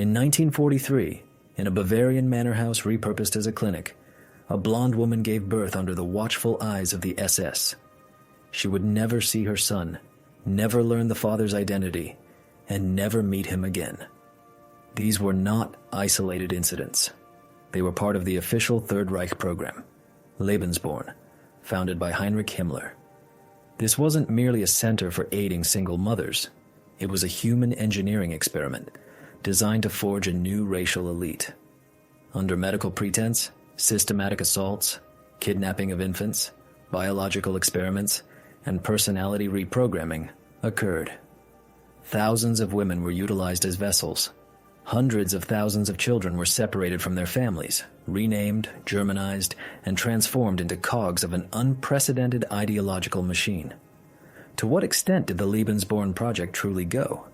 In 1943, in a Bavarian manor house repurposed as a clinic, a blonde woman gave birth under the watchful eyes of the SS. She would never see her son, never learn the father's identity, and never meet him again. These were not isolated incidents. They were part of the official Third Reich program, Lebensborn, founded by Heinrich Himmler. This wasn't merely a center for aiding single mothers. It was a human engineering experiment designed to forge a new racial elite. Under medical pretense, systematic assaults, kidnapping of infants, biological experiments, and personality reprogramming occurred. Thousands of women were utilized as vessels. Hundreds of thousands of children were separated from their families, renamed, Germanized, and transformed into cogs of an unprecedented ideological machine. To what extent did the Lebensborn project truly go?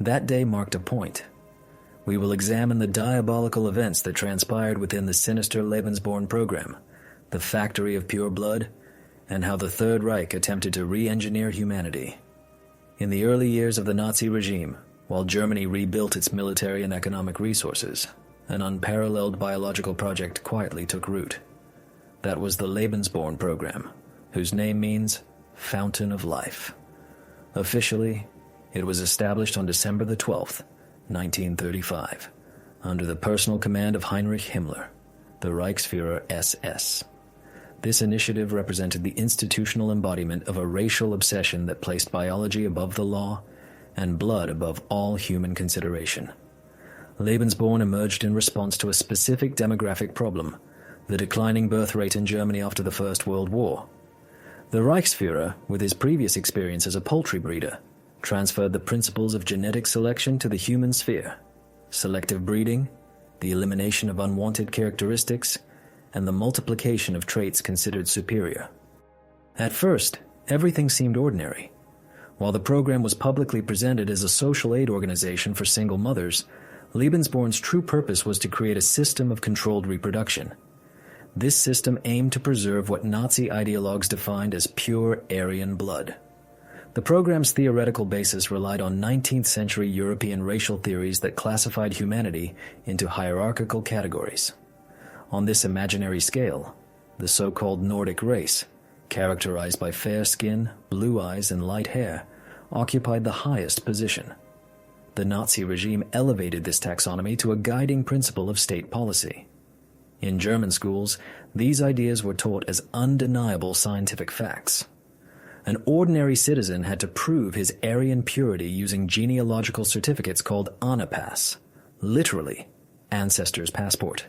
That day marked a point. We will examine the diabolical events that transpired within the sinister Lebensborn program, the factory of pure blood, and how the Third Reich attempted to re-engineer humanity. In the early years of the Nazi regime, while Germany rebuilt its military and economic resources, an unparalleled biological project quietly took root. That was the Lebensborn program, whose name means Fountain of Life. Officially, it was established on December the 12th, 1935, under the personal command of Heinrich Himmler, the Reichsführer SS. This initiative represented the institutional embodiment of a racial obsession that placed biology above the law and blood above all human consideration. Lebensborn emerged in response to a specific demographic problem, the declining birth rate in Germany after the First World War. The Reichsführer, with his previous experience as a poultry breeder, transferred the principles of genetic selection to the human sphere: selective breeding, the elimination of unwanted characteristics, and the multiplication of traits considered superior. At first, everything seemed ordinary. While the program was publicly presented as a social aid organization for single mothers, Lebensborn's true purpose was to create a system of controlled reproduction. This system aimed to preserve what Nazi ideologues defined as pure Aryan blood. The program's theoretical basis relied on 19th-century European racial theories that classified humanity into hierarchical categories. On this imaginary scale, the so-called Nordic race, characterized by fair skin, blue eyes, and light hair, occupied the highest position. The Nazi regime elevated this taxonomy to a guiding principle of state policy. In German schools, these ideas were taught as undeniable scientific facts. An ordinary citizen had to prove his Aryan purity using genealogical certificates called Ahnepass, literally, ancestor's passport.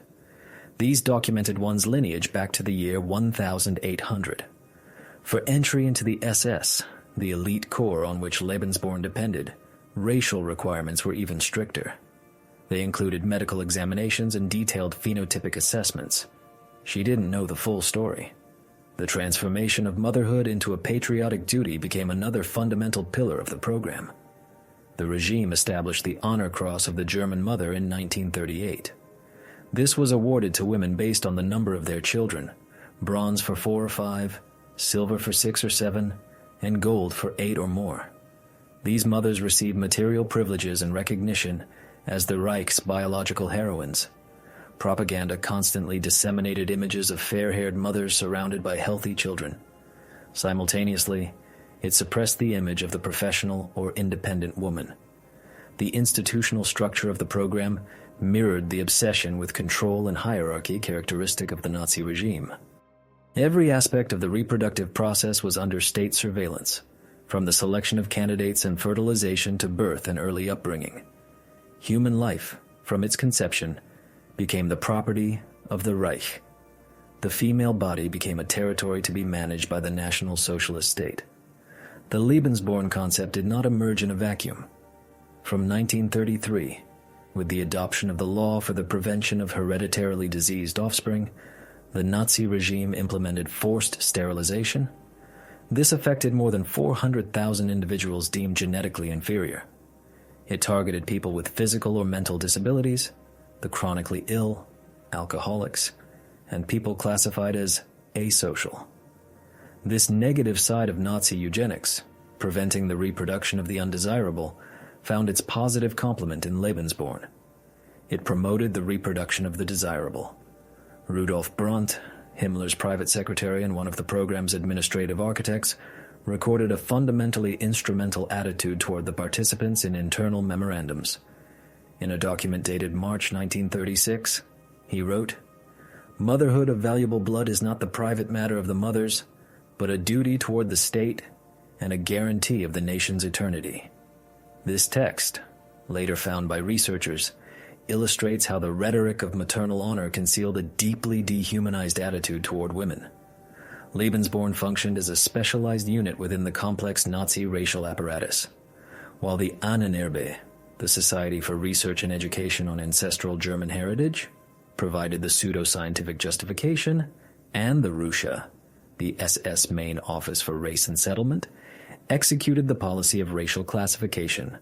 These documented one's lineage back to the year 1800. For entry into the SS, the elite corps on which Lebensborn depended, racial requirements were even stricter. They included medical examinations and detailed phenotypic assessments. She didn't know the full story. The transformation of motherhood into a patriotic duty became another fundamental pillar of the program. The regime established the Honor Cross of the German Mother in 1938. This was awarded to women based on the number of their children: bronze for 4 or 5, silver for 6 or 7, and gold for 8 or more. These mothers received material privileges and recognition as the Reich's biological heroines. Propaganda constantly disseminated images of fair-haired mothers surrounded by healthy children. Simultaneously, it suppressed the image of the professional or independent woman. The institutional structure of the program mirrored the obsession with control and hierarchy characteristic of the Nazi regime. Every aspect of the reproductive process was under state surveillance, from the selection of candidates and fertilization to birth and early upbringing. Human life, from its conception, became the property of the Reich. The female body became a territory to be managed by the National Socialist State. The Lebensborn concept did not emerge in a vacuum. From 1933, with the adoption of the law for the prevention of hereditarily diseased offspring, the Nazi regime implemented forced sterilization. This affected more than 400,000 individuals deemed genetically inferior. It targeted people with physical or mental disabilities, the chronically ill, alcoholics, and people classified as asocial. This negative side of Nazi eugenics, preventing the reproduction of the undesirable, found its positive complement in Lebensborn, It promoted the reproduction of the desirable. Rudolf Brandt, Himmler's private secretary and one of the program's administrative architects, recorded a fundamentally instrumental attitude toward the participants in internal memorandums. In a document dated March 1936, he wrote, "Motherhood of valuable blood is not the private matter of the mothers, but a duty toward the state and a guarantee of the nation's eternity." This text, later found by researchers, illustrates how the rhetoric of maternal honor concealed a deeply dehumanized attitude toward women. Lebensborn functioned as a specialized unit within the complex Nazi racial apparatus, while the Ahnenerbe, the Society for Research and Education on Ancestral German Heritage, provided the pseudoscientific justification, and the Russia, the SS Main Office for Race and Settlement, executed the policy of racial classification.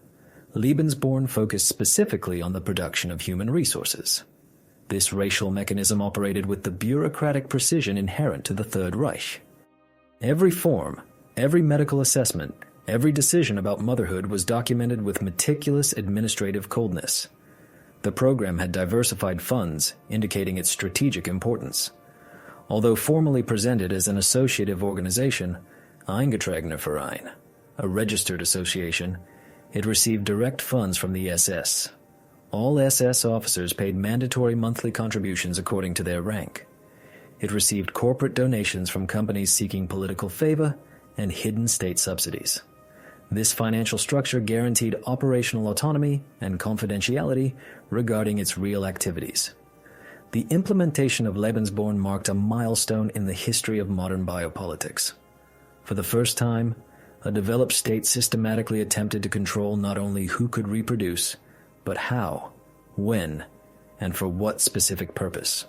Lebensborn focused specifically on the production of human resources. This racial mechanism operated with the bureaucratic precision inherent to the Third Reich. Every form, every medical assessment, every decision about motherhood was documented with meticulous administrative coldness. The program had diversified funds, indicating its strategic importance. Although formally presented as an associative organization, Eingetragener Verein, a registered association, it received direct funds from the SS. All SS officers paid mandatory monthly contributions according to their rank. It received corporate donations from companies seeking political favor and hidden state subsidies. This financial structure guaranteed operational autonomy and confidentiality regarding its real activities. The implementation of Lebensborn marked a milestone in the history of modern biopolitics. For the first time, a developed state systematically attempted to control not only who could reproduce, but how, when, and for what specific purpose.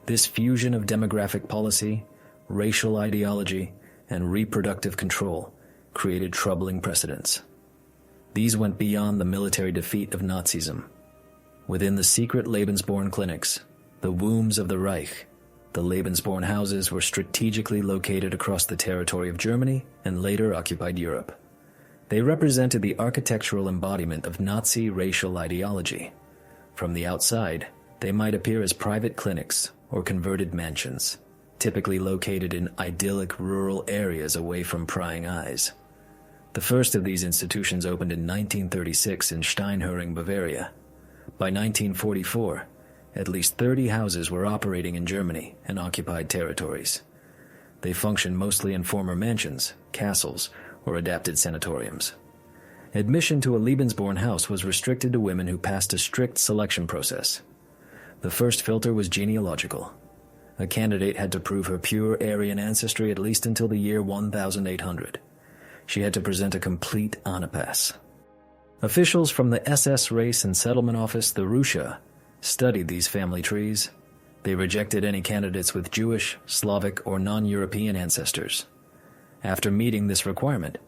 This fusion of demographic policy, racial ideology, and reproductive control created troubling precedents. These went beyond the military defeat of Nazism. Within the secret Lebensborn clinics, the wombs of the Reich, the Lebensborn houses were strategically located across the territory of Germany and later occupied Europe. They represented the architectural embodiment of Nazi racial ideology. From the outside, they might appear as private clinics or converted mansions, typically located in idyllic rural areas away from prying eyes. The first of these institutions opened in 1936 in Steinhöring, Bavaria. By 1944, at least 30 houses were operating in Germany and occupied territories. They functioned mostly in former mansions, castles, or adapted sanatoriums. Admission to a Lebensborn house was restricted to women who passed a strict selection process. The first filter was genealogical. A candidate had to prove her pure Aryan ancestry at least until the year 1800. She had to present a complete Ahnepass. Officials from the SS Race and Settlement Office, the Russia, studied these family trees. They rejected any candidates with Jewish, Slavic, or non-European ancestors. After meeting this requirement,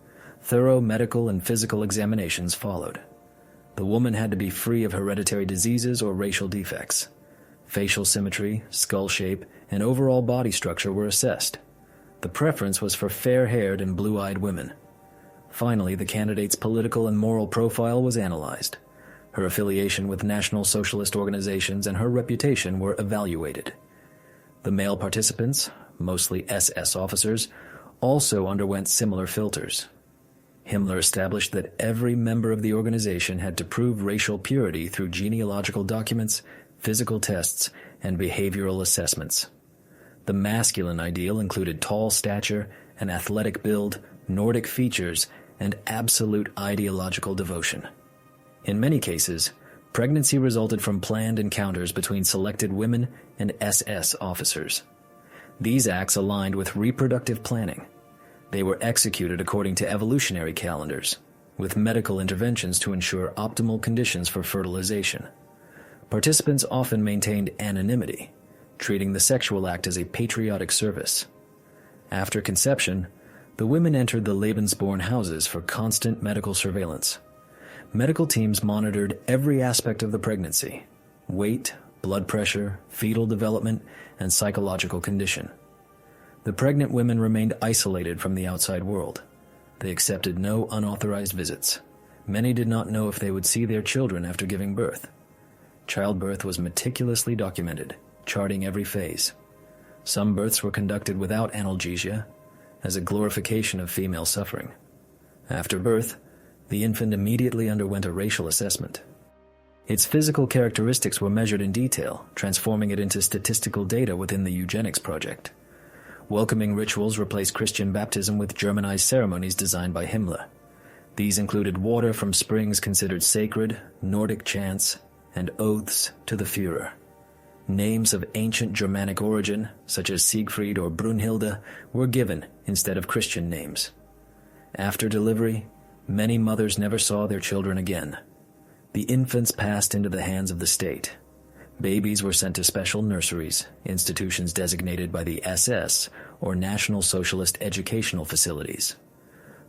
thorough medical and physical examinations followed. The woman had to be free of hereditary diseases or racial defects. Facial symmetry, skull shape, and overall body structure were assessed. The preference was for fair-haired and blue-eyed women. Finally, the candidate's political and moral profile was analyzed. Her affiliation with National Socialist organizations and her reputation were evaluated. The male participants, mostly SS officers, also underwent similar filters. Himmler established that every member of the organization had to prove racial purity through genealogical documents, physical tests, and behavioral assessments. The masculine ideal included tall stature, an athletic build, Nordic features, and absolute ideological devotion. In many cases, pregnancy resulted from planned encounters between selected women and SS officers. These acts aligned with reproductive planning. They were executed according to evolutionary calendars, with medical interventions to ensure optimal conditions for fertilization. Participants often maintained anonymity, treating the sexual act as a patriotic service. After conception, the women entered the Lebensborn houses for constant medical surveillance. Medical teams monitored every aspect of the pregnancy: weight, blood pressure, fetal development, and psychological condition. The pregnant women remained isolated from the outside world. They accepted no unauthorized visits. Many did not know if they would see their children after giving birth. childbirth was meticulously documented, charting every phase. Some births were conducted without analgesia, as a glorification of female suffering. After birth, the infant immediately underwent a racial assessment. Its physical characteristics were measured in detail, transforming it into statistical data within the eugenics project. Welcoming rituals replaced Christian baptism with Germanized ceremonies designed by Himmler. These included water from springs considered sacred, Nordic chants, and oaths to the Führer. Names of ancient Germanic origin, such as Siegfried or Brunhilde, were given instead of Christian names. After delivery, many mothers never saw their children again. The infants passed into the hands of the state. Babies were sent to special nurseries, institutions designated by the SS or National Socialist Educational Facilities.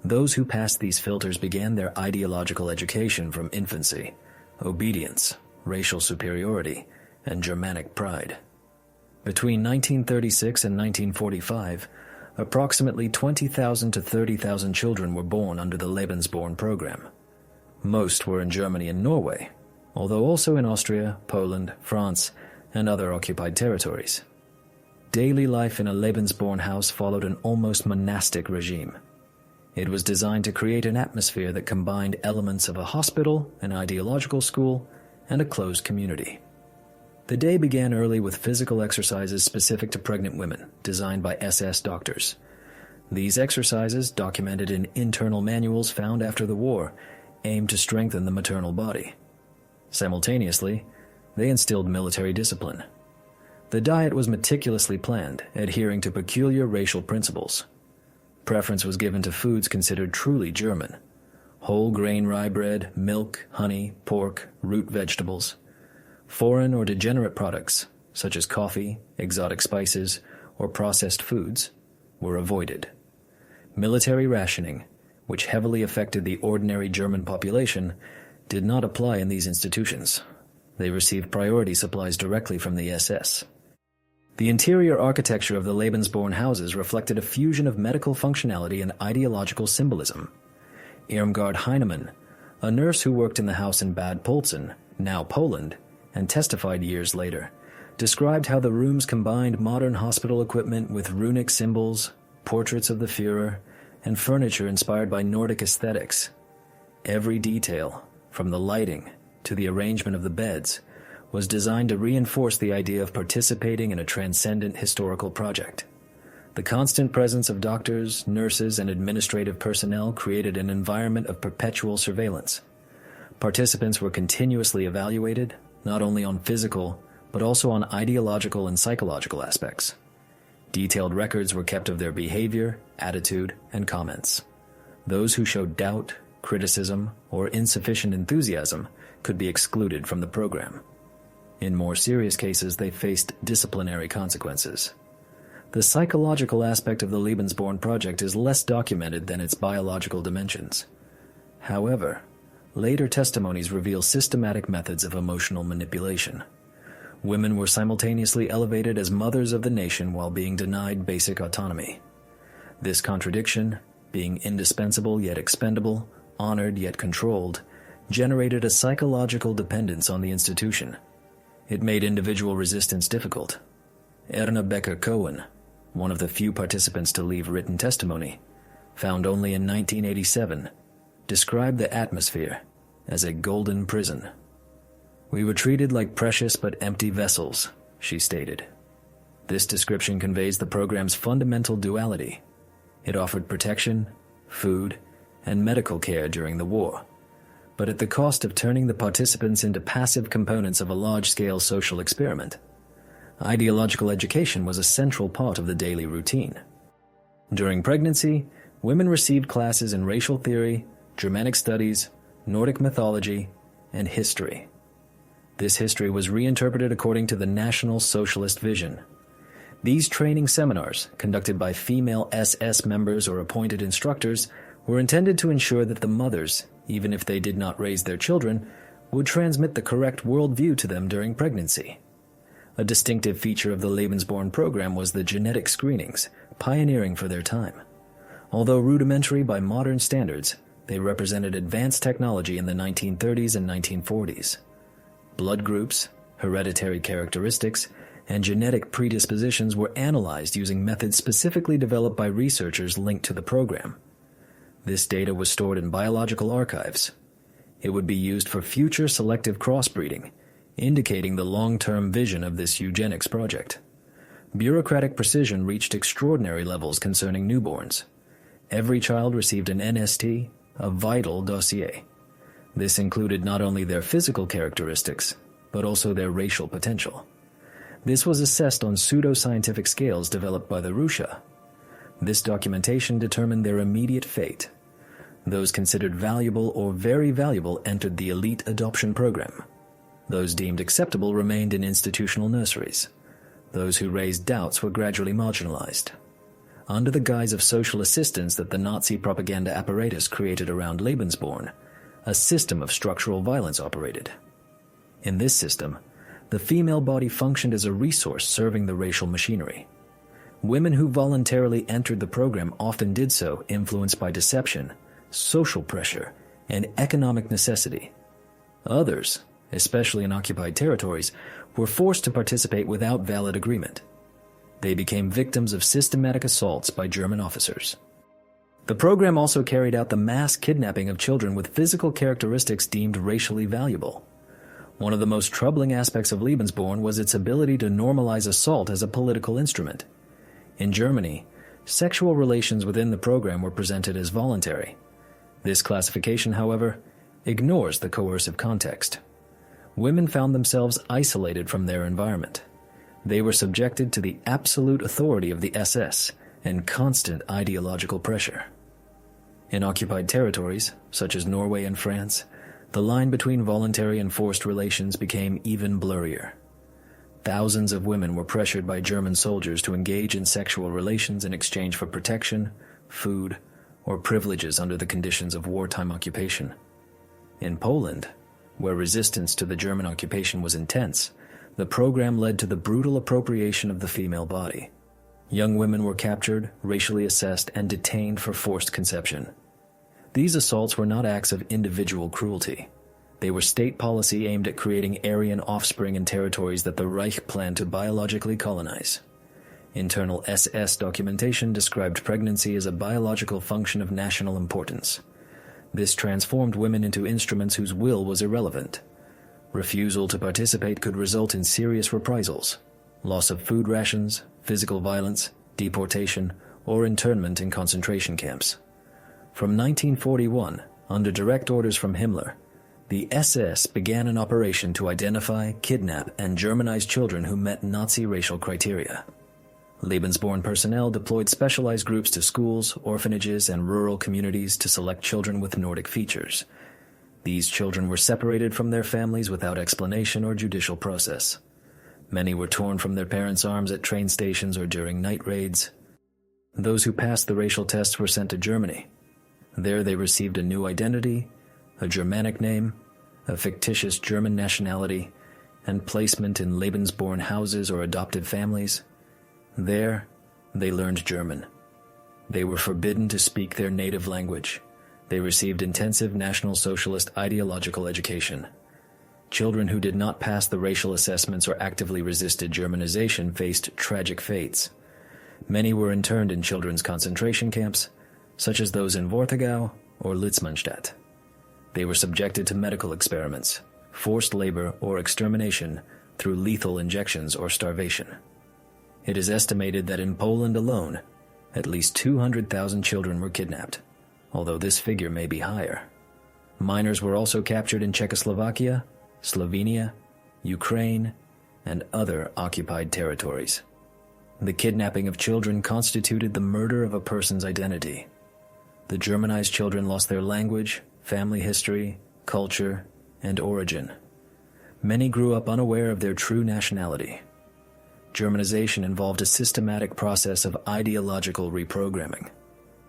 Those who passed these filters began their ideological education from infancy: obedience, racial superiority, and Germanic pride. Between 1936 and 1945, approximately 20,000 to 30,000 children were born under the Lebensborn program. Most were in Germany and Norway, although also in Austria, Poland, France, and other occupied territories. Daily life in a Lebensborn house followed an almost monastic regime. It was designed to create an atmosphere that combined elements of a hospital, an ideological school, and a closed community. The day began early with physical exercises specific to pregnant women, designed by SS doctors. These exercises, documented in internal manuals found after the war, aimed to strengthen the maternal body. Simultaneously, they instilled military discipline. The diet was meticulously planned, adhering to peculiar racial principles. Preference was given to foods considered truly German: whole grain rye bread, milk, honey, pork, root vegetables. Foreign or degenerate products, such as coffee, exotic spices, or processed foods, were avoided. Military rationing, which heavily affected the ordinary German population, did not apply in these institutions. They received priority supplies directly from the SS. The interior architecture of the Lebensborn houses reflected a fusion of medical functionality and ideological symbolism. Irmgard Heinemann, a nurse who worked in the house in Bad Polsen, now Poland, and testified years later, described how the rooms combined modern hospital equipment with runic symbols, portraits of the Führer, and furniture inspired by Nordic aesthetics. Every detail, from the lighting to the arrangement of the beds, was designed to reinforce the idea of participating in a transcendent historical project. The constant presence of doctors, nurses, and administrative personnel created an environment of perpetual surveillance. Participants were continuously evaluated, not only on physical, but also on ideological and psychological aspects. Detailed records were kept of their behavior, attitude, and comments. Those who showed doubt, criticism, or insufficient enthusiasm could be excluded from the program. In more serious cases, they faced disciplinary consequences. The psychological aspect of the Lebensborn project is less documented than its biological dimensions. However, later testimonies reveal systematic methods of emotional manipulation. Women were simultaneously elevated as mothers of the nation while being denied basic autonomy. This contradiction, being indispensable yet expendable, honored yet controlled, generated a psychological dependence on the institution. It made individual resistance difficult. Erna Becker-Cohen, one of the few participants to leave written testimony, found only in 1987, described the atmosphere as a golden prison. "We were treated like precious but empty vessels," she stated. This description conveys the program's fundamental duality. It offered protection, food, and medical care during the war, but at the cost of turning the participants into passive components of a large-scale social experiment. Ideological education was a central part of the daily routine. During pregnancy, women received classes in racial theory, Germanic studies, Nordic mythology, and history. This history was reinterpreted according to the National Socialist vision. These training seminars, conducted by female SS members or appointed instructors, were intended to ensure that the mothers, even if they did not raise their children, would transmit the correct worldview to them during pregnancy. A distinctive feature of the Lebensborn program was the genetic screenings, pioneering for their time. Although rudimentary by modern standards, they represented advanced technology in the 1930s and 1940s. Blood groups, hereditary characteristics, and genetic predispositions were analyzed using methods specifically developed by researchers linked to the program. This data was stored in biological archives. It would be used for future selective crossbreeding, indicating the long-term vision of this eugenics project. Bureaucratic precision reached extraordinary levels concerning newborns. Every child received an NST, a vital dossier. This included not only their physical characteristics, but also their racial potential. This was assessed on pseudo-scientific scales developed by the Russia. This documentation determined their immediate fate. Those considered valuable or very valuable entered the elite adoption program. Those deemed acceptable remained in institutional nurseries. Those who raised doubts were gradually marginalized. Under the guise of social assistance that the Nazi propaganda apparatus created around Lebensborn, a system of structural violence operated. In this system, the female body functioned as a resource serving the racial machinery. Women who voluntarily entered the program often did so influenced by deception, social pressure, and economic necessity. Others, especially in occupied territories, were forced to participate without valid agreement. They became victims of systematic assaults by German officers. The program also carried out the mass kidnapping of children with physical characteristics deemed racially valuable. One of the most troubling aspects of Lebensborn was its ability to normalize assault as a political instrument. In Germany, sexual relations within the program were presented as voluntary. This classification, however, ignores the coercive context. Women found themselves isolated from their environment. They were subjected to the absolute authority of the SS and constant ideological pressure. In occupied territories, such as Norway and France, the line between voluntary and forced relations became even blurrier. Thousands of women were pressured by German soldiers to engage in sexual relations in exchange for protection, food, or privileges under the conditions of wartime occupation. In Poland, where resistance to the German occupation was intense, the program led to the brutal appropriation of the female body. Young women were captured, racially assessed, and detained for forced conception. These assaults were not acts of individual cruelty. They were state policy aimed at creating Aryan offspring in territories that the Reich planned to biologically colonize. Internal SS documentation described pregnancy as a biological function of national importance. This transformed women into instruments whose will was irrelevant. Refusal to participate could result in serious reprisals, loss of food rations, physical violence, deportation, or internment in concentration camps. From 1941, under direct orders from Himmler, the SS began an operation to identify, kidnap, and Germanize children who met Nazi racial criteria. Lebensborn personnel deployed specialized groups to schools, orphanages, and rural communities to select children with Nordic features. These children were separated from their families without explanation or judicial process. Many were torn from their parents' arms at train stations or during night raids. Those who passed the racial tests were sent to Germany. There they received a new identity, a Germanic name, a fictitious German nationality, and placement in Lebensborn houses or adoptive families. There, they learned German. They were forbidden to speak their native language. They received intensive National Socialist ideological education. Children who did not pass the racial assessments or actively resisted Germanization faced tragic fates. Many were interned in children's concentration camps, such as those in Worthegau or Litzmannstadt. They were subjected to medical experiments, forced labor, or extermination through lethal injections or starvation. It is estimated that in Poland alone, at least 200,000 children were kidnapped, although this figure may be higher. Minors were also captured in Czechoslovakia, Slovenia, Ukraine, and other occupied territories. The kidnapping of children constituted the murder of a person's identity. The Germanized children lost their language, family history, culture, and origin. Many grew up unaware of their true nationality. Germanization involved a systematic process of ideological reprogramming.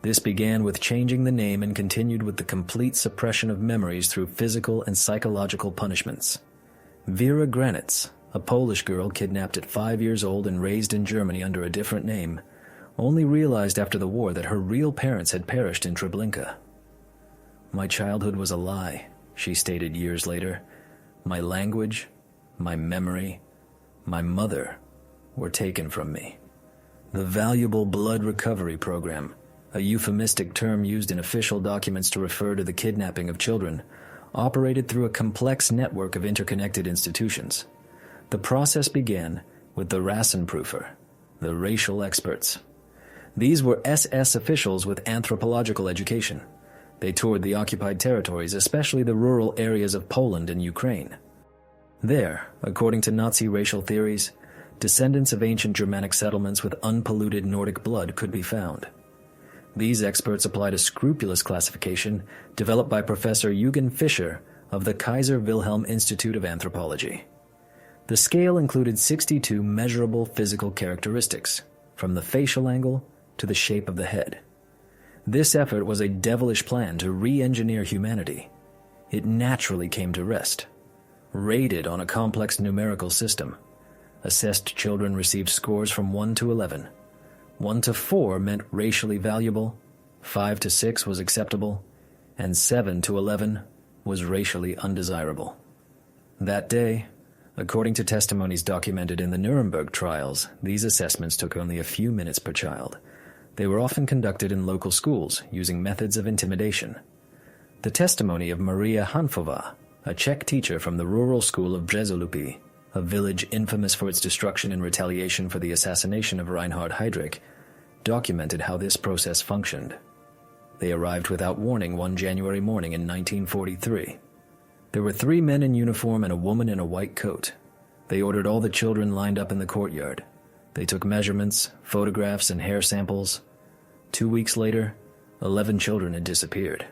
This began with changing the name and continued with the complete suppression of memories through physical and psychological punishments. Vera Granitz, a Polish girl kidnapped at 5 years old and raised in Germany under a different name, only realized after the war that her real parents had perished in Treblinka. "My childhood was a lie," she stated years later. "My language, my memory, my mother were taken from me. The valuable blood recovery program, a euphemistic term used in official documents to refer to the kidnapping of children, operated through a complex network of interconnected institutions. The process began with the Rassenprüfer, the racial experts. These were SS officials with anthropological education. They toured the occupied territories, especially the rural areas of Poland and Ukraine. There, according to Nazi racial theories, descendants of ancient Germanic settlements with unpolluted Nordic blood could be found. These experts applied a scrupulous classification developed by Professor Eugen Fischer of the Kaiser Wilhelm Institute of Anthropology. The scale included 62 measurable physical characteristics, from the facial angle to the shape of the head. This effort was a devilish plan to re-engineer humanity. It naturally came to rest. Rated on a complex numerical system, assessed children received scores from 1 to 11. 1 to 4 meant racially valuable, 5 to 6 was acceptable, and 7 to 11 was racially undesirable. That day, according to testimonies documented in the Nuremberg trials, these assessments took only a few minutes per child. They were often conducted in local schools using methods of intimidation. The testimony of Maria Hanfova, a Czech teacher from the rural school of Březolupi, a village infamous for its destruction in retaliation for the assassination of Reinhard Heydrich, documented how this process functioned. They arrived without warning one January morning in 1943. There were 3 men in uniform and a woman in a white coat. They ordered all the children lined up in the courtyard. They took measurements, photographs, and hair samples. 2 weeks later, 11 children had disappeared.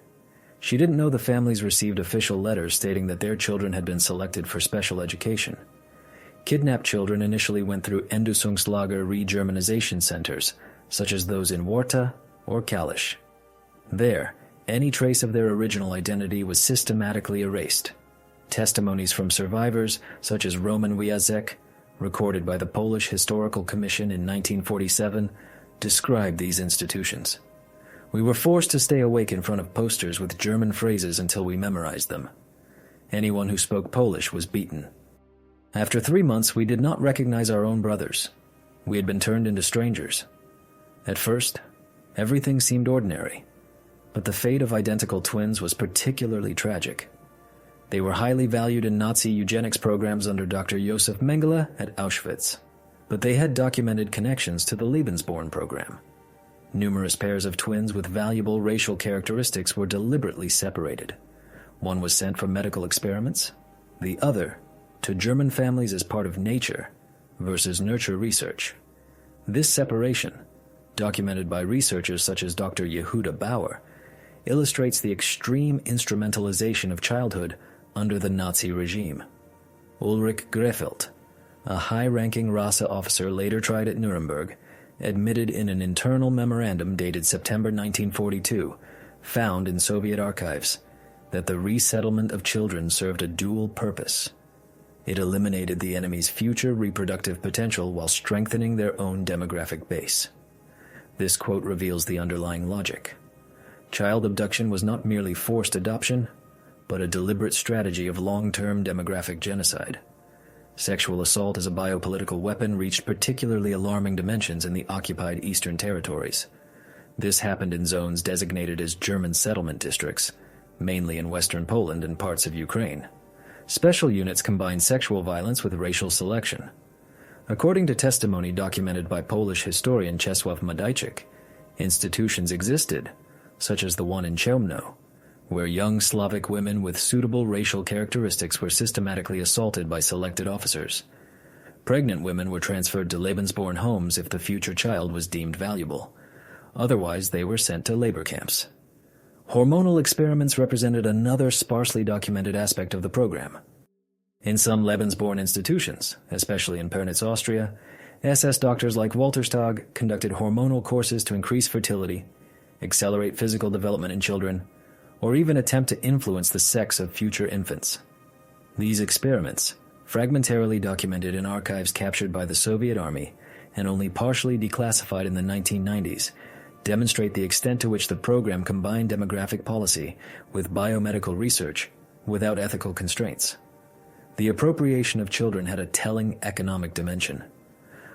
She didn't know the families received official letters stating that their children had been selected for special education. Kidnapped children initially went through Endungsungslager re-Germanization centers, such as those in Warta or Kalisz. There, any trace of their original identity was systematically erased. Testimonies from survivors, such as Roman Wiazek, recorded by the Polish Historical Commission in 1947, described these institutions. We were forced to stay awake in front of posters with German phrases until we memorized them. Anyone who spoke Polish was beaten. After 3 months, we did not recognize our own brothers. We had been turned into strangers. At first, everything seemed ordinary, but the fate of identical twins was particularly tragic. They were highly valued in Nazi eugenics programs under Dr. Josef Mengele at Auschwitz, but they had documented connections to the Lebensborn program. Numerous pairs of twins with valuable racial characteristics were deliberately separated. One was sent for medical experiments, the other to German families as part of nature versus nurture research. This separation, documented by researchers such as Dr. Yehuda Bauer, illustrates the extreme instrumentalization of childhood under the Nazi regime. Ulrich Grefeld, a high-ranking Rasa officer later tried at Nuremberg, admitted in an internal memorandum dated September 1942, found in Soviet archives, that the resettlement of children served a dual purpose. It eliminated the enemy's future reproductive potential while strengthening their own demographic base. This quote reveals the underlying logic. Child abduction was not merely forced adoption, but a deliberate strategy of long-term demographic genocide. Sexual assault as a biopolitical weapon reached particularly alarming dimensions in the occupied eastern territories. This happened in zones designated as German settlement districts, mainly in western Poland and parts of Ukraine. Special units combined sexual violence with racial selection. According to testimony documented by Polish historian Czesław Madajczyk, institutions existed, such as the one in Chełmno, where young Slavic women with suitable racial characteristics were systematically assaulted by selected officers. Pregnant women were transferred to Lebensborn homes if the future child was deemed valuable. Otherwise, they were sent to labor camps. Hormonal experiments represented another sparsely documented aspect of the program. In some Lebensborn institutions, especially in Pernitz, Austria, SS doctors like Walterstag conducted hormonal courses to increase fertility, accelerate physical development in children, or even attempt to influence the sex of future infants. These experiments, fragmentarily documented in archives captured by the Soviet Army and only partially declassified in the 1990s, demonstrate the extent to which the program combined demographic policy with biomedical research without ethical constraints. The appropriation of children had a telling economic dimension.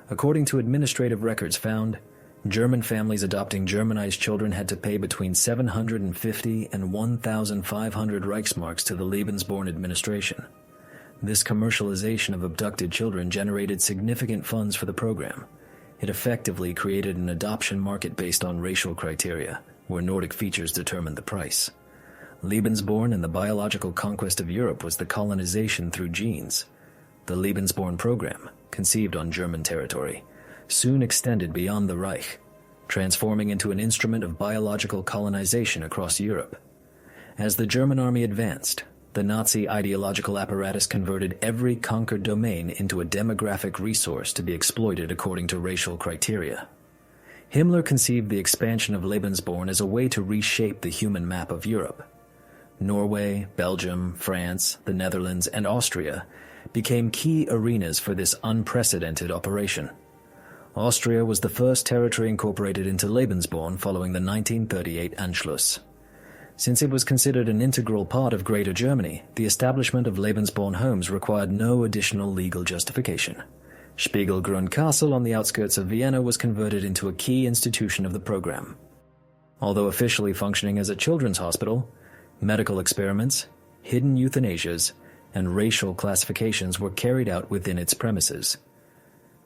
According to administrative records found, German families adopting Germanized children had to pay between 750 and 1,500 Reichsmarks to the Lebensborn administration. This commercialization of abducted children generated significant funds for the program. It effectively created an adoption market based on racial criteria, where Nordic features determined the price. Lebensborn and the biological conquest of Europe was the colonization through genes. The Lebensborn program, conceived on German territory, soon extended beyond the Reich, transforming into an instrument of biological colonization across Europe. As the German army advanced, the Nazi ideological apparatus converted every conquered domain into a demographic resource to be exploited according to racial criteria. Himmler conceived the expansion of Lebensborn as a way to reshape the human map of Europe. Norway, Belgium, France, the Netherlands, and Austria became key arenas for this unprecedented operation. Austria was the first territory incorporated into Lebensborn following the 1938 Anschluss. Since it was considered an integral part of Greater Germany, the establishment of Lebensborn homes required no additional legal justification. Spiegelgrund Castle on the outskirts of Vienna was converted into a key institution of the program. Although officially functioning as a children's hospital, medical experiments, hidden euthanasias, and racial classifications were carried out within its premises.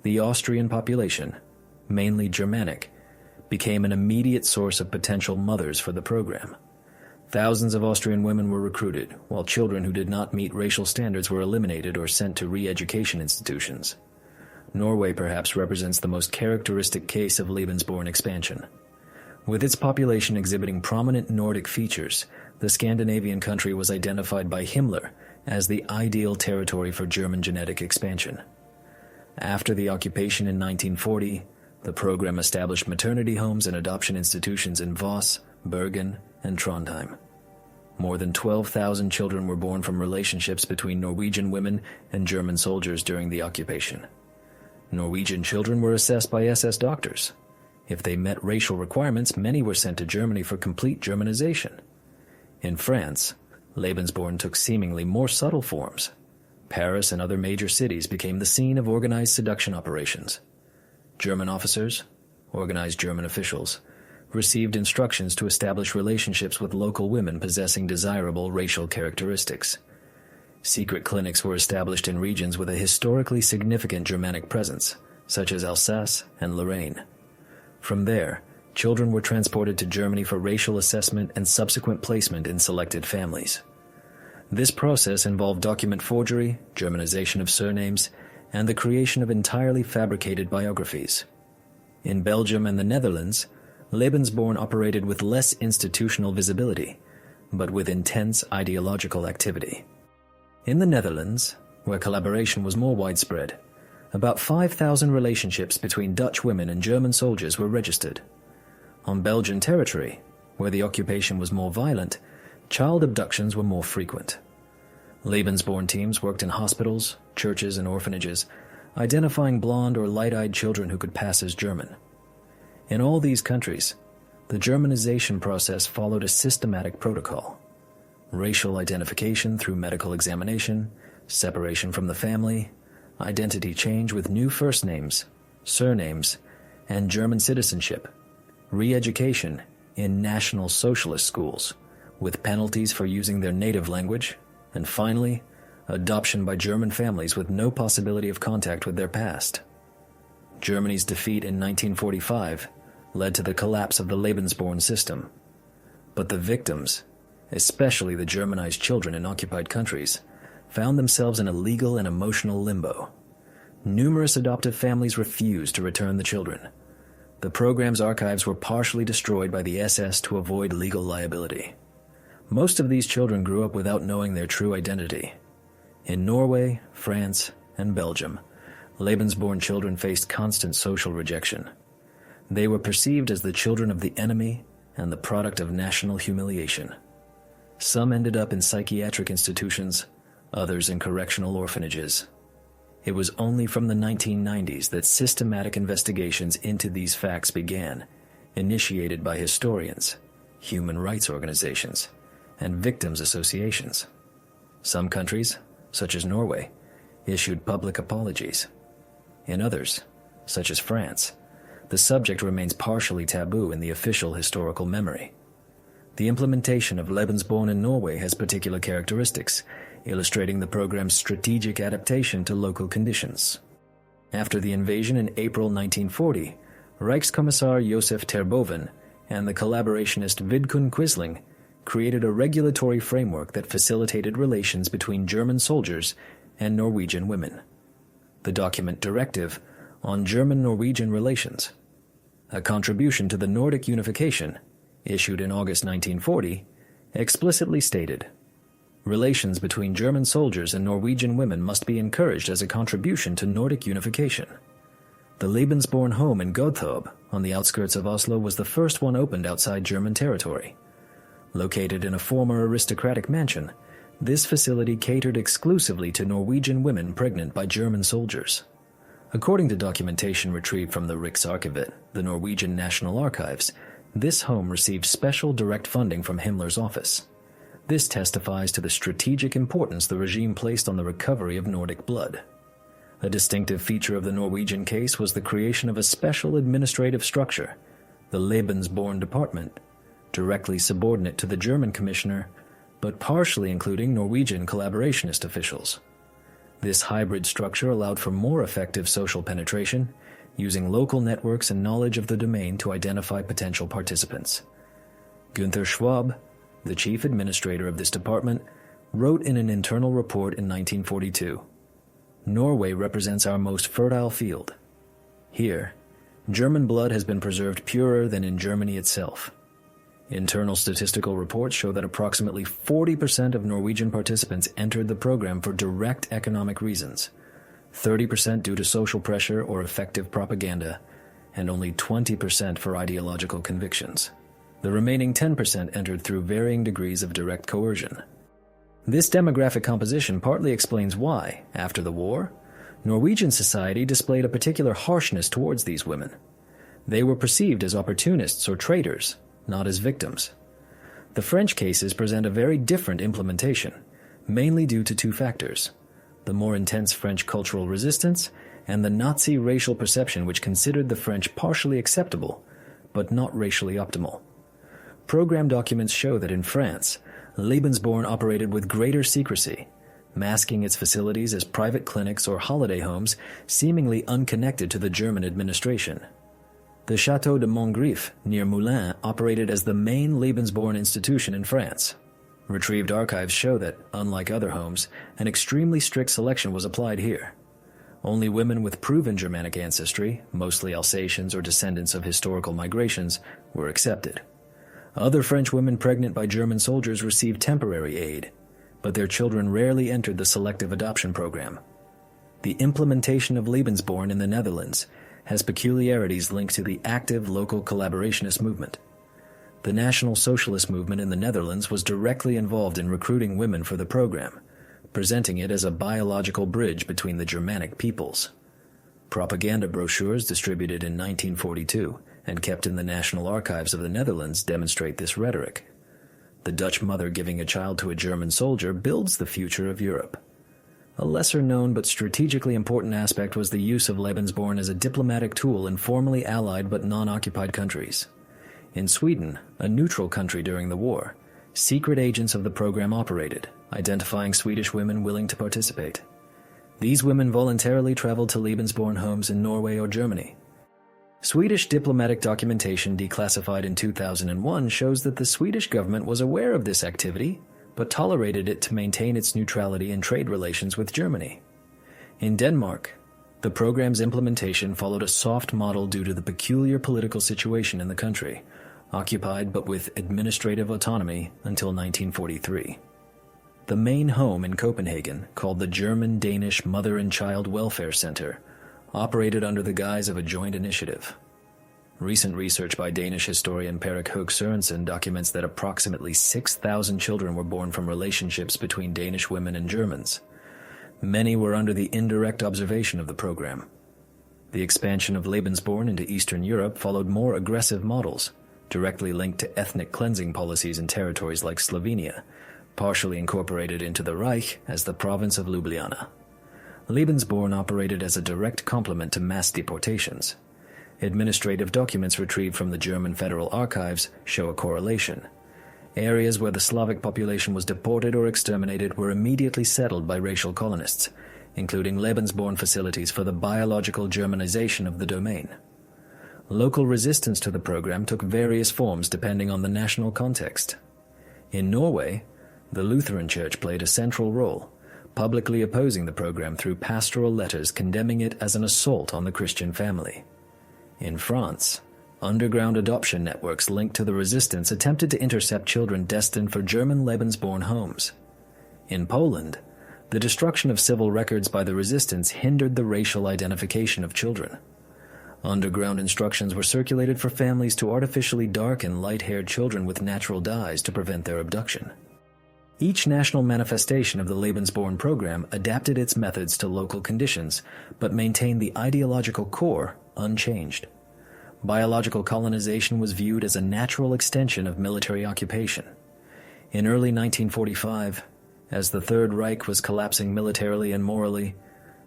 The Austrian population, mainly Germanic, became an immediate source of potential mothers for the program. Thousands of Austrian women were recruited, while children who did not meet racial standards were eliminated or sent to re-education institutions. Norway perhaps represents the most characteristic case of Lebensborn expansion. With its population exhibiting prominent Nordic features, the Scandinavian country was identified by Himmler as the ideal territory for German genetic expansion. After the occupation in 1940, the program established maternity homes and adoption institutions in Voss, Bergen, and Trondheim. More than 12,000 children were born from relationships between Norwegian women and German soldiers during the occupation. Norwegian children were assessed by SS doctors. If they met racial requirements, many were sent to Germany for complete Germanization. In France, Lebensborn took seemingly more subtle forms. Paris and other major cities became the scene of organized seduction operations. German officers, organized German officials, received instructions to establish relationships with local women possessing desirable racial characteristics. Secret clinics were established in regions with a historically significant Germanic presence, such as Alsace and Lorraine. From there, children were transported to Germany for racial assessment and subsequent placement in selected families. This process involved document forgery, Germanization of surnames, and the creation of entirely fabricated biographies. In Belgium and the Netherlands, Lebensborn operated with less institutional visibility, but with intense ideological activity. In the Netherlands, where collaboration was more widespread, about 5,000 relationships between Dutch women and German soldiers were registered. On Belgian territory, where the occupation was more violent, child abductions were more frequent. Lebensborn teams worked in hospitals, churches, and orphanages, identifying blonde or light-eyed children who could pass as German. In all these countries, the Germanization process followed a systematic protocol. Racial identification through medical examination, separation from the family, identity change with new first names, surnames, and German citizenship, re-education in National Socialist schools, with penalties for using their native language, and finally, adoption by German families with no possibility of contact with their past. Germany's defeat in 1945 led to the collapse of the Lebensborn system. But the victims, especially the Germanized children in occupied countries, found themselves in a legal and emotional limbo. Numerous adoptive families refused to return the children. The program's archives were partially destroyed by the SS to avoid legal liability. Most of these children grew up without knowing their true identity. In Norway, France, and Belgium, Lebensborn children faced constant social rejection. They were perceived as the children of the enemy and the product of national humiliation. Some ended up in psychiatric institutions, others in correctional orphanages. It was only from the 1990s that systematic investigations into these facts began, initiated by historians, human rights organizations, and victims' associations. Some countries, such as Norway, issued public apologies. In others, such as France, the subject remains partially taboo in the official historical memory. The implementation of Lebensborn in Norway has particular characteristics, illustrating the program's strategic adaptation to local conditions. After the invasion in April 1940, Reichskommissar Josef Terboven and the collaborationist Vidkun Quisling created a regulatory framework that facilitated relations between German soldiers and Norwegian women. The document Directive on German-Norwegian Relations, a contribution to the Nordic unification, issued in August 1940, explicitly stated, "Relations between German soldiers and Norwegian women must be encouraged as a contribution to Nordic unification." The Lebensborn home in Godthåb, on the outskirts of Oslo, was the first one opened outside German territory. Located in a former aristocratic mansion, this facility catered exclusively to Norwegian women pregnant by German soldiers. According to documentation retrieved from the Riksarkivet, the Norwegian National Archives, this home received special direct funding from Himmler's office. This testifies to the strategic importance the regime placed on the recovery of Nordic blood. A distinctive feature of the Norwegian case was the creation of a special administrative structure, the Lebensborn Department, directly subordinate to the German commissioner, but partially including Norwegian collaborationist officials. This hybrid structure allowed for more effective social penetration, using local networks and knowledge of the domain to identify potential participants. Günther Schwab, the chief administrator of this department, wrote in an internal report in 1942, "Norway represents our most fertile field. Here, German blood has been preserved purer than in Germany itself." Internal statistical reports show that approximately 40% of Norwegian participants entered the program for direct economic reasons, 30% due to social pressure or effective propaganda, and only 20% for ideological convictions. The remaining 10% entered through varying degrees of direct coercion. This demographic composition partly explains why, after the war, Norwegian society displayed a particular harshness towards these women. They were perceived as opportunists or traitors, not as victims. The French cases present a very different implementation, mainly due to two factors: the more intense French cultural resistance and the Nazi racial perception, which considered the French partially acceptable, but not racially optimal. Program documents show that in France, Lebensborn operated with greater secrecy, masking its facilities as private clinics or holiday homes seemingly unconnected to the German administration. The Château de Montgriffe, near Moulins, operated as the main Lebensborn institution in France. Retrieved archives show that, unlike other homes, an extremely strict selection was applied here. Only women with proven Germanic ancestry, mostly Alsatians or descendants of historical migrations, were accepted. Other French women pregnant by German soldiers received temporary aid, but their children rarely entered the selective adoption program. The implementation of Lebensborn in the Netherlands has peculiarities linked to the active local collaborationist movement. The National Socialist movement in the Netherlands was directly involved in recruiting women for the program, presenting it as a biological bridge between the Germanic peoples. Propaganda brochures distributed in 1942 and kept in the National Archives of the Netherlands demonstrate this rhetoric. The Dutch mother giving a child to a German soldier builds the future of Europe. A lesser-known but strategically important aspect was the use of Lebensborn as a diplomatic tool in formerly allied but non-occupied countries. In Sweden, a neutral country during the war, secret agents of the program operated, identifying Swedish women willing to participate. These women voluntarily traveled to Lebensborn homes in Norway or Germany. Swedish diplomatic documentation declassified in 2001 shows that the Swedish government was aware of this activity, but tolerated it to maintain its neutrality in trade relations with Germany. In Denmark, the program's implementation followed a soft model due to the peculiar political situation in the country, occupied but with administrative autonomy until 1943. The main home in Copenhagen, called the German-Danish Mother and Child Welfare Center, operated under the guise of a joint initiative. Recent research by Danish historian Perik Høeg Sørensen documents that approximately 6,000 children were born from relationships between Danish women and Germans. Many were under the indirect observation of the program. The expansion of Lebensborn into Eastern Europe followed more aggressive models, directly linked to ethnic cleansing policies in territories like Slovenia, partially incorporated into the Reich as the province of Ljubljana. Lebensborn operated as a direct complement to mass deportations. Administrative documents retrieved from the German Federal Archives show a correlation. Areas where the Slavic population was deported or exterminated were immediately settled by racial colonists, including Lebensborn facilities for the biological Germanization of the domain. Local resistance to the program took various forms depending on the national context. In Norway, the Lutheran Church played a central role, publicly opposing the program through pastoral letters condemning it as an assault on the Christian family. In France, underground adoption networks linked to the resistance attempted to intercept children destined for German Lebensborn homes. In Poland, the destruction of civil records by the resistance hindered the racial identification of children. Underground instructions were circulated for families to artificially darken light-haired children with natural dyes to prevent their abduction. Each national manifestation of the Lebensborn program adapted its methods to local conditions, but maintained the ideological core unchanged. Biological colonization was viewed as a natural extension of military occupation. In early 1945, as the Third Reich was collapsing militarily and morally,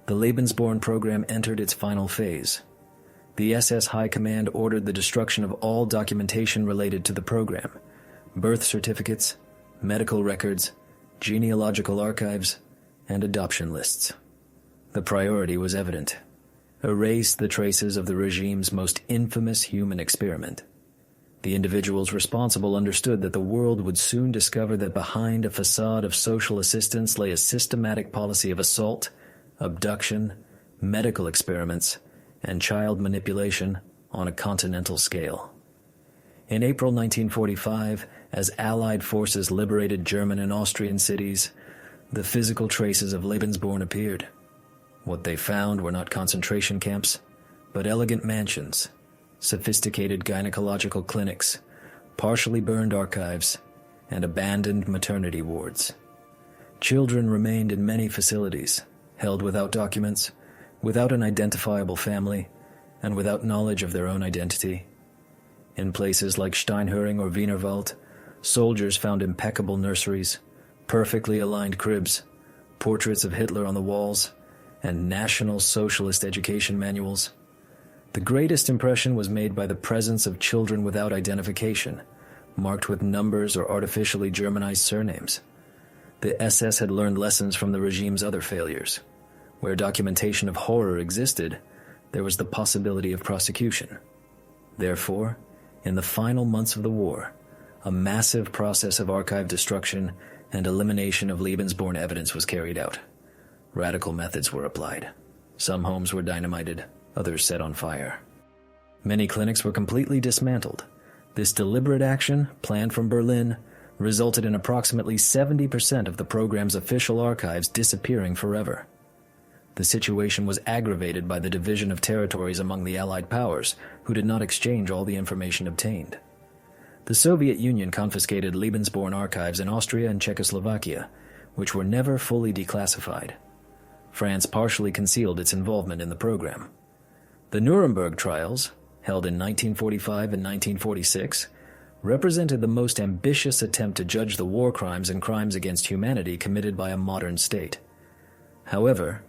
the Lebensborn program entered its final phase. The SS High Command ordered the destruction of all documentation related to the program: birth certificates, medical records, genealogical archives, and adoption lists. The priority was evident: erase the traces of the regime's most infamous human experiment. The individuals responsible understood that the world would soon discover that behind a facade of social assistance lay a systematic policy of assault, abduction, medical experiments, and child manipulation on a continental scale. In April 1945, as Allied forces liberated German and Austrian cities, the physical traces of Lebensborn appeared. What they found were not concentration camps, but elegant mansions, sophisticated gynecological clinics, partially burned archives, and abandoned maternity wards. Children remained in many facilities, held without documents, without an identifiable family, and without knowledge of their own identity. In places like Steinhöring or Wienerwald, soldiers found impeccable nurseries, perfectly aligned cribs, portraits of Hitler on the walls, and National Socialist education manuals. The greatest impression was made by the presence of children without identification, marked with numbers or artificially Germanized surnames. The SS had learned lessons from the regime's other failures. Where documentation of horror existed, there was the possibility of prosecution. Therefore, in the final months of the war, a massive process of archive destruction and elimination of Lebensborn evidence was carried out. Radical methods were applied. Some homes were dynamited, others set on fire. Many clinics were completely dismantled. This deliberate action, planned from Berlin, resulted in approximately 70% of the program's official archives disappearing forever. The situation was aggravated by the division of territories among the Allied powers, who did not exchange all the information obtained. The Soviet Union confiscated Lebensborn archives in Austria and Czechoslovakia, which were never fully declassified. France partially concealed its involvement in the program. The Nuremberg trials, held in 1945 and 1946, represented the most ambitious attempt to judge the war crimes and crimes against humanity committed by a modern state. However,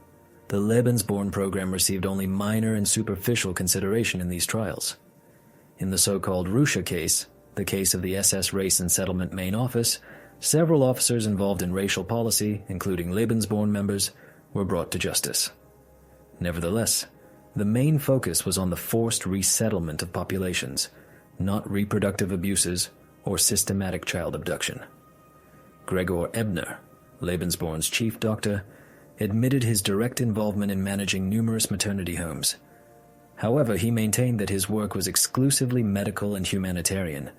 the Lebensborn program received only minor and superficial consideration in these trials. In the so-called Russia case, the case of the SS Race and Settlement Main Office, several officers involved in racial policy, including Lebensborn members, were brought to justice. Nevertheless, the main focus was on the forced resettlement of populations, not reproductive abuses or systematic child abduction. Gregor Ebner, Lebensborn's chief doctor, admitted his direct involvement in managing numerous maternity homes. However, he maintained that his work was exclusively medical and humanitarian,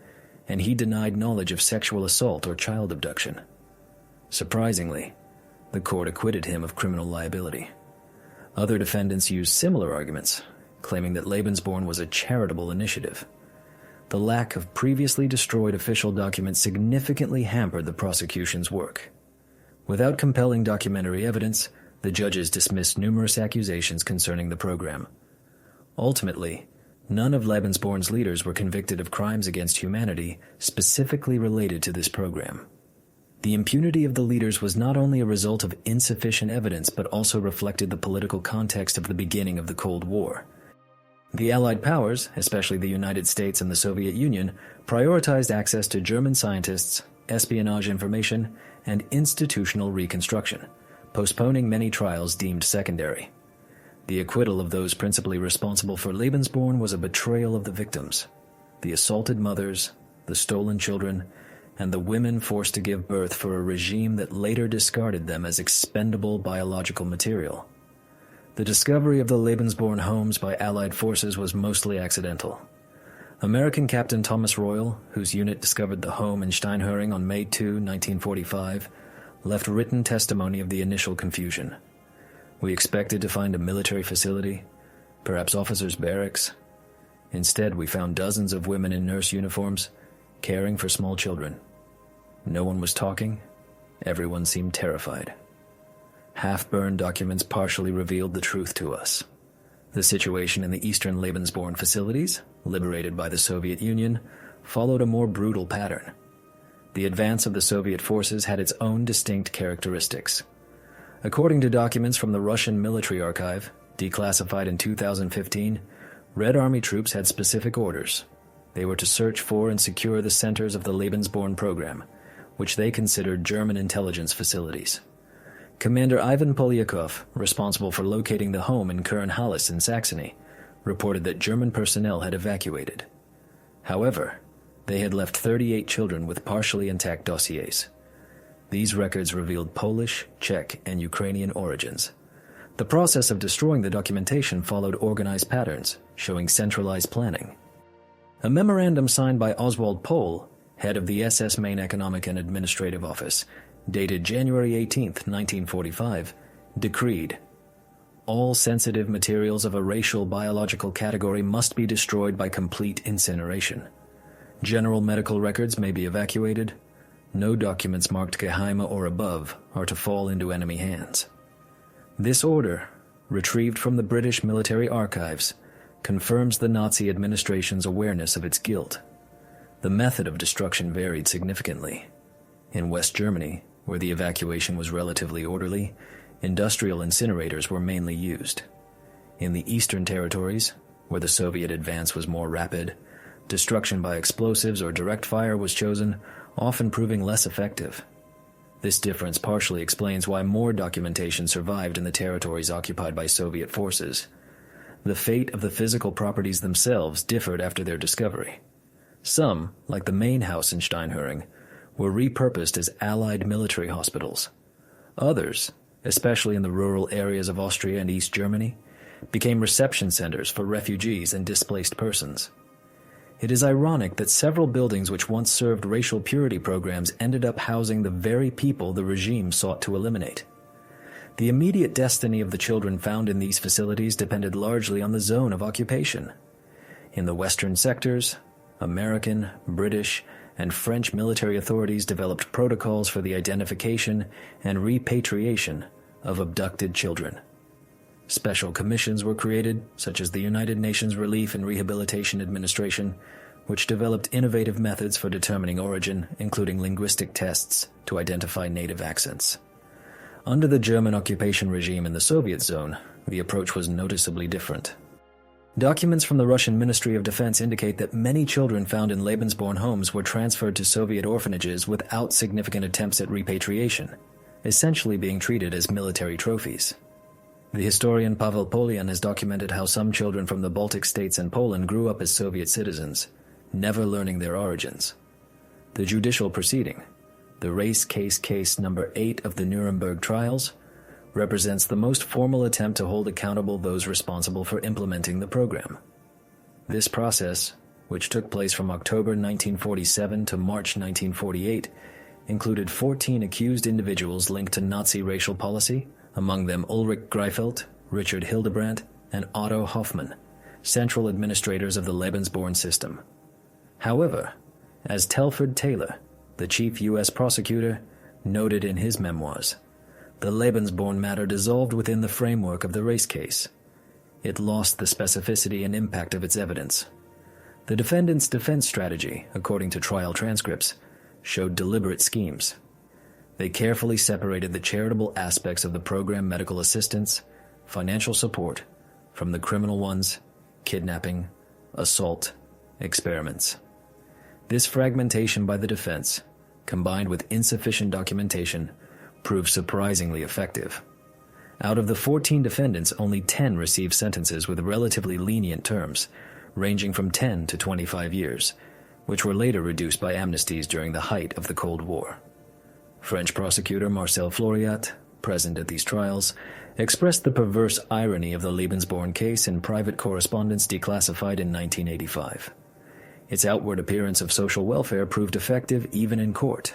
and he denied knowledge of sexual assault or child abduction. Surprisingly, the court acquitted him of criminal liability. Other defendants used similar arguments, claiming that Lebensborn was a charitable initiative. The lack of previously destroyed official documents significantly hampered the prosecution's work. Without compelling documentary evidence, the judges dismissed numerous accusations concerning the program. Ultimately, none of Lebensborn's leaders were convicted of crimes against humanity specifically related to this program. The impunity of the leaders was not only a result of insufficient evidence but also reflected the political context of the beginning of the Cold War. The Allied powers, especially the United States and the Soviet Union, prioritized access to German scientists, espionage information, and institutional reconstruction, postponing many trials deemed secondary. The acquittal of those principally responsible for Lebensborn was a betrayal of the victims, the assaulted mothers, the stolen children, and the women forced to give birth for a regime that later discarded them as expendable biological material. The discovery of the Lebensborn homes by Allied forces was mostly accidental. American Captain Thomas Royal, whose unit discovered the home in Steinhöring on May 2, 1945, left written testimony of the initial confusion. We expected to find a military facility, perhaps officers' barracks. Instead, we found dozens of women in nurse uniforms, caring for small children. No one was talking. Everyone seemed terrified. Half-burned documents partially revealed the truth to us. The situation in the eastern Lebensborn facilities, liberated by the Soviet Union, followed a more brutal pattern. The advance of the Soviet forces had its own distinct characteristics. According to documents from the Russian Military Archive, declassified in 2015, Red Army troops had specific orders. They were to search for and secure the centers of the Lebensborn program, which they considered German intelligence facilities. Commander Ivan Polyakov, responsible for locating the home in Köln-Halle in Saxony, reported that German personnel had evacuated. However, they had left 38 children with partially intact dossiers. These records revealed Polish, Czech, and Ukrainian origins. The process of destroying the documentation followed organized patterns, showing centralized planning. A memorandum signed by Oswald Pohl, head of the SS Main Economic and Administrative Office, dated January 18, 1945, decreed, "All sensitive materials of a racial biological category must be destroyed by complete incineration. General medical records may be evacuated. No documents marked Geheime or above are to fall into enemy hands." This order, retrieved from the British military archives, confirms the Nazi administration's awareness of its guilt. The method of destruction varied significantly. In West Germany, where the evacuation was relatively orderly, industrial incinerators were mainly used. In the eastern territories, where the Soviet advance was more rapid, destruction by explosives or direct fire was chosen, often proving less effective. This difference partially explains why more documentation survived in the territories occupied by Soviet forces. The fate of the physical properties themselves differed after their discovery. Some, like the main house in Steinhöring, were repurposed as Allied military hospitals. Others, especially in the rural areas of Austria and East Germany, became reception centers for refugees and displaced persons. It is ironic that several buildings which once served racial purity programs ended up housing the very people the regime sought to eliminate. The immediate destiny of the children found in these facilities depended largely on the zone of occupation. In the western sectors, American, British, and French military authorities developed protocols for the identification and repatriation of abducted children. Special commissions were created, such as the United Nations Relief and Rehabilitation Administration, which developed innovative methods for determining origin, including linguistic tests to identify native accents. Under the German occupation regime in the Soviet zone, the approach was noticeably different. Documents from the Russian Ministry of Defense indicate that many children found in Lebensborn homes were transferred to Soviet orphanages without significant attempts at repatriation, essentially being treated as military trophies. The historian Pavel Polyan has documented how some children from the Baltic states and Poland grew up as Soviet citizens, never learning their origins. The judicial proceeding, the race case number 8 of the Nuremberg trials, represents the most formal attempt to hold accountable those responsible for implementing the program. This process, which took place from October 1947 to March 1948, included 14 accused individuals linked to Nazi racial policy, among them Ulrich Greifeld, Richard Hildebrandt, and Otto Hoffmann, central administrators of the Lebensborn system. However, as Telford Taylor, the chief U.S. prosecutor, noted in his memoirs, the Lebensborn matter dissolved within the framework of the race case. It lost the specificity and impact of its evidence. The defendant's defense strategy, according to trial transcripts, showed deliberate schemes. They carefully separated the charitable aspects of the program, medical assistance, financial support, from the criminal ones, kidnapping, assault, experiments. This fragmentation by the defense, combined with insufficient documentation, proved surprisingly effective. Out of the 14 defendants, only 10 received sentences with relatively lenient terms, ranging from 10 to 25 years, which were later reduced by amnesties during the height of the Cold War. French prosecutor Marcel Floriat, present at these trials, expressed the perverse irony of the Lebensborn case in private correspondence declassified in 1985. Its outward appearance of social welfare proved effective even in court.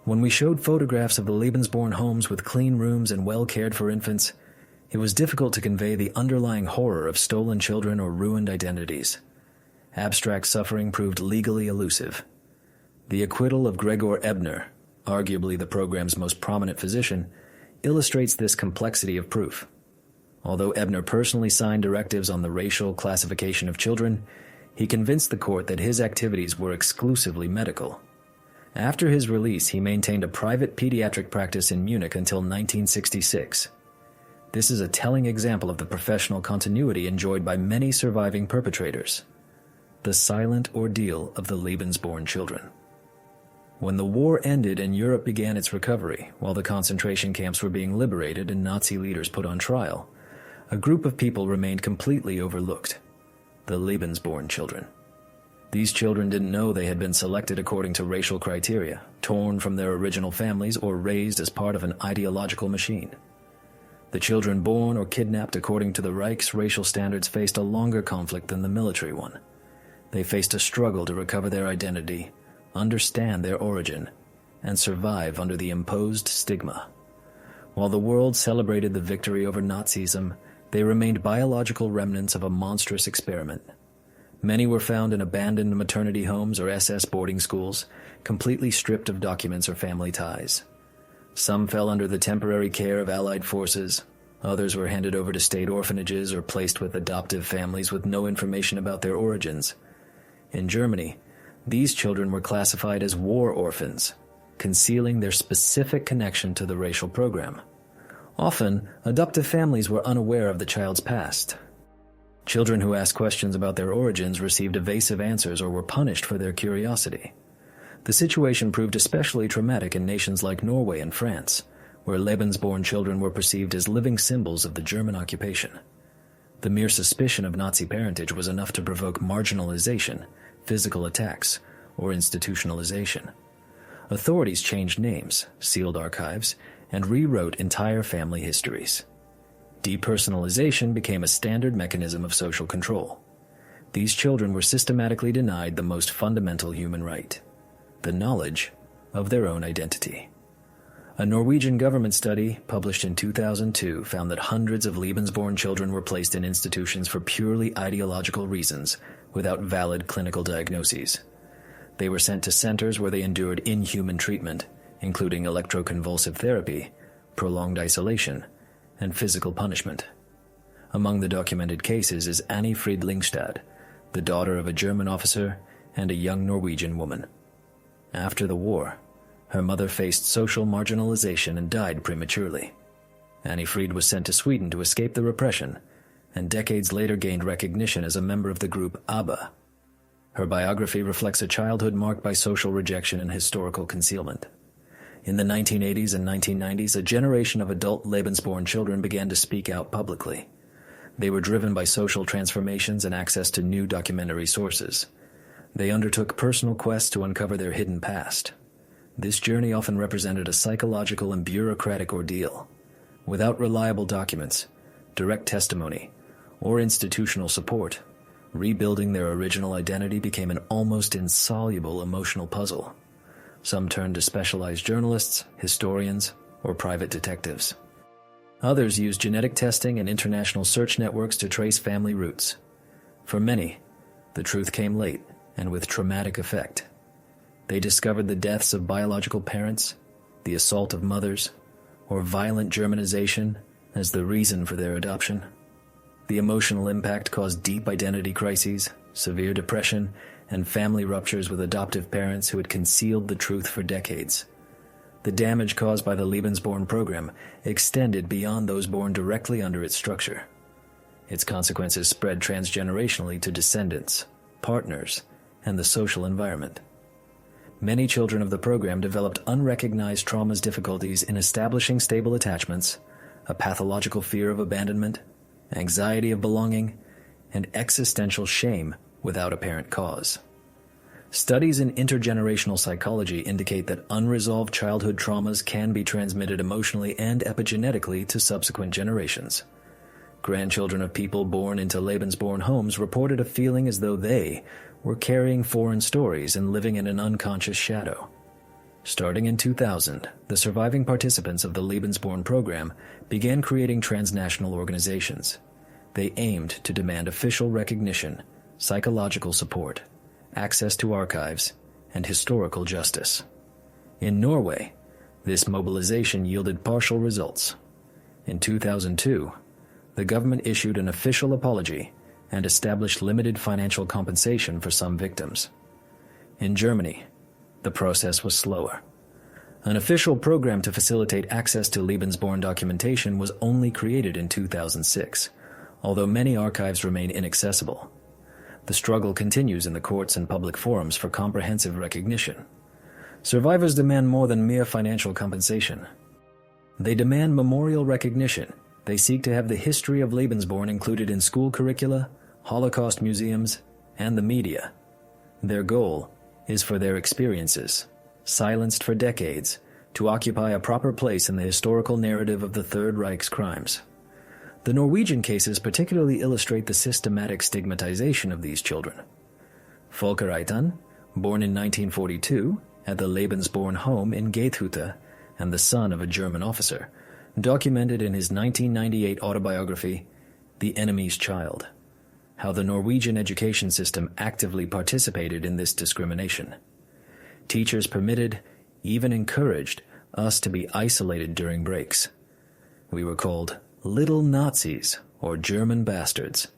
When we showed photographs of the Lebensborn homes with clean rooms and well-cared-for infants, it was difficult to convey the underlying horror of stolen children or ruined identities. Abstract suffering proved legally elusive. The acquittal of Gregor Ebner, arguably the program's most prominent physician, illustrates this complexity of proof. Although Ebner personally signed directives on the racial classification of children, he convinced the court that his activities were exclusively medical. After his release, he maintained a private pediatric practice in Munich until 1966. This is a telling example of the professional continuity enjoyed by many surviving perpetrators. The silent ordeal of the Lebensborn children. When the war ended and Europe began its recovery, while the concentration camps were being liberated and Nazi leaders put on trial, a group of people remained completely overlooked: the Lebensborn children. These children didn't know they had been selected according to racial criteria, torn from their original families, or raised as part of an ideological machine. The children born or kidnapped according to the Reich's racial standards faced a longer conflict than the military one. They faced a struggle to recover their identity, understand their origin, and survive under the imposed stigma. While the world celebrated the victory over Nazism, they remained biological remnants of a monstrous experiment. Many were found in abandoned maternity homes or SS boarding schools, completely stripped of documents or family ties. Some fell under the temporary care of Allied forces. Others were handed over to state orphanages or placed with adoptive families with no information about their origins. In Germany, these children were classified as war orphans, concealing their specific connection to the racial program. Often, adoptive families were unaware of the child's past. Children who asked questions about their origins received evasive answers or were punished for their curiosity. The situation proved especially traumatic in nations like Norway and France, where Lebensborn children were perceived as living symbols of the German occupation. The mere suspicion of Nazi parentage was enough to provoke marginalization, physical attacks, or institutionalization. Authorities changed names, sealed archives, and rewrote entire family histories. Depersonalization became a standard mechanism of social control. These children were systematically denied the most fundamental human right: the knowledge of their own identity. A Norwegian government study published in 2002 found that hundreds of Lebensborn children were placed in institutions for purely ideological reasons without valid clinical diagnoses. They were sent to centers where they endured inhuman treatment, including electroconvulsive therapy, prolonged isolation, and physical punishment. Among the documented cases is Annie Fried-Lyngstad, the daughter of a German officer and a young Norwegian woman. After the war, her mother faced social marginalization and died prematurely. Annie Fried was sent to Sweden to escape the repression, and decades later gained recognition as a member of the group ABBA. Her biography reflects a childhood marked by social rejection and historical concealment. In the 1980s and 1990s, a generation of adult Lebensborn children began to speak out publicly. They were driven by social transformations and access to new documentary sources. They undertook personal quests to uncover their hidden past. This journey often represented a psychological and bureaucratic ordeal. Without reliable documents, direct testimony, or institutional support, rebuilding their original identity became an almost insoluble emotional puzzle. Some turned to specialized journalists, historians, or private detectives. Others used genetic testing and international search networks to trace family roots. For many, the truth came late and with traumatic effect. They discovered the deaths of biological parents, the assault of mothers, or violent Germanization as the reason for their adoption. The emotional impact caused deep identity crises, severe depression, and family ruptures with adoptive parents who had concealed the truth for decades. the damage caused by the Lebensborn program extended beyond those born directly under its structure. Its consequences spread transgenerationally to descendants, partners, and the social environment. Many children of the program developed unrecognized traumas, difficulties in establishing stable attachments, a pathological fear of abandonment, anxiety of belonging, and existential shame without apparent cause. Studies in intergenerational psychology indicate that unresolved childhood traumas can be transmitted emotionally and epigenetically to subsequent generations. Grandchildren of people born into Lebensborn homes reported a feeling as though they were carrying foreign stories and living in an unconscious shadow. Starting in 2000, the surviving participants of the Lebensborn program began creating transnational organizations. They aimed to demand official recognition, psychological support, access to archives, and historical justice. In Norway, this mobilization yielded partial results. In 2002, the government issued an official apology and established limited financial compensation for some victims. In Germany, the process was slower. An official program to facilitate access to Lebensborn documentation was only created in 2006, although many archives remain inaccessible. The struggle continues in the courts and public forums for comprehensive recognition. Survivors demand more than mere financial compensation. They demand memorial recognition. They seek to have the history of Lebensborn included in school curricula, Holocaust museums, and the media. Their goal is for their experiences, silenced for decades, to occupy a proper place in the historical narrative of the Third Reich's crimes. The Norwegian cases particularly illustrate the systematic stigmatization of these children. Volker Eitan, born in 1942 at the Lebensborn home in Geithute and the son of a German officer, documented in his 1998 autobiography, The Enemy's Child, how the Norwegian education system actively participated in this discrimination. Teachers permitted, even encouraged, us to be isolated during breaks. We were called little Nazis or German bastards.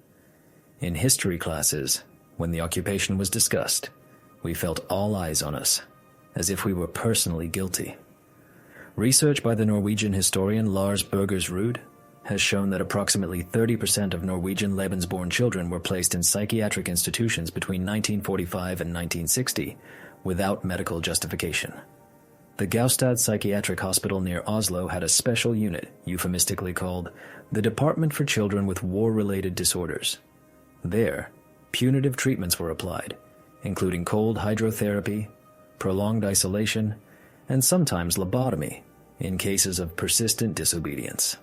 In history classes, when the occupation was discussed, we felt all eyes on us, as if we were personally guilty. Research by the Norwegian historian Lars Bergersrud has shown that approximately 30% of Norwegian Lebensborn children were placed in psychiatric institutions between 1945 and 1960 without medical justification. The Gaustad Psychiatric Hospital near Oslo had a special unit, euphemistically called the Department for Children with War-Related Disorders. There, punitive treatments were applied, including cold hydrotherapy, prolonged isolation, and sometimes lobotomy in cases of persistent disobedience.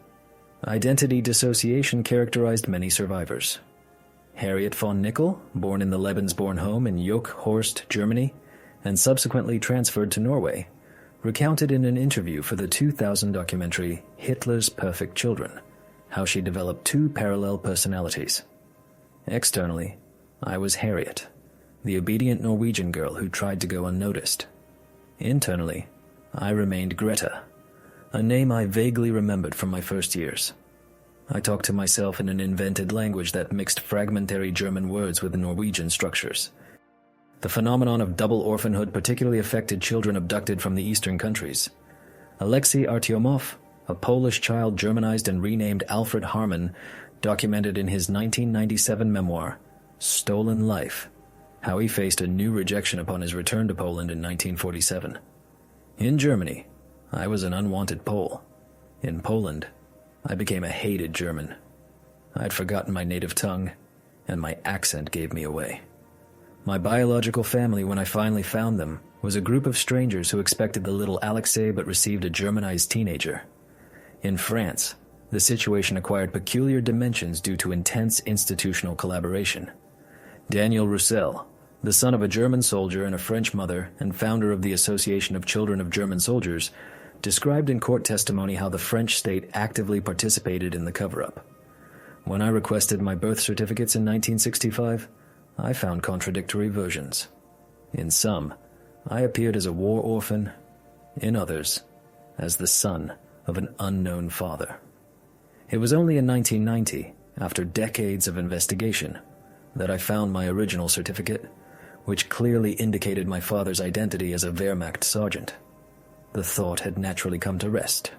Identity dissociation characterized many survivors. Harriet von Nickel, born in the Lebensborn home in Jockhorst, Germany, and subsequently transferred to Norway, recounted in an interview for the 2000 documentary Hitler's Perfect Children how she developed two parallel personalities. Externally, I was Harriet, the obedient Norwegian girl who tried to go unnoticed. Internally, I remained Greta, a name I vaguely remembered from my first years. I talked to myself in an invented language that mixed fragmentary German words with Norwegian structures. The phenomenon of double orphanhood particularly affected children abducted from the eastern countries. Alexei Artyomov, a Polish child Germanized and renamed Alfred Harman, documented in his 1997 memoir, Stolen Life, how he faced a new rejection upon his return to Poland in 1947. In Germany, I was an unwanted Pole. In Poland, I became a hated German. I'd forgotten my native tongue, and my accent gave me away. My biological family, when I finally found them, was a group of strangers who expected the little Alexei but received a Germanized teenager. In France, the situation acquired peculiar dimensions due to intense institutional collaboration. Daniel Roussel, the son of a German soldier and a French mother and founder of the Association of Children of German Soldiers, described in court testimony how the French state actively participated in the cover-up. When I requested my birth certificates in 1965, I found contradictory versions. In some, I appeared as a war orphan. In others, as the son of an unknown father. It was only in 1990, after decades of investigation, that I found my original certificate, which clearly indicated my father's identity as a Wehrmacht sergeant. The thought had naturally come to rest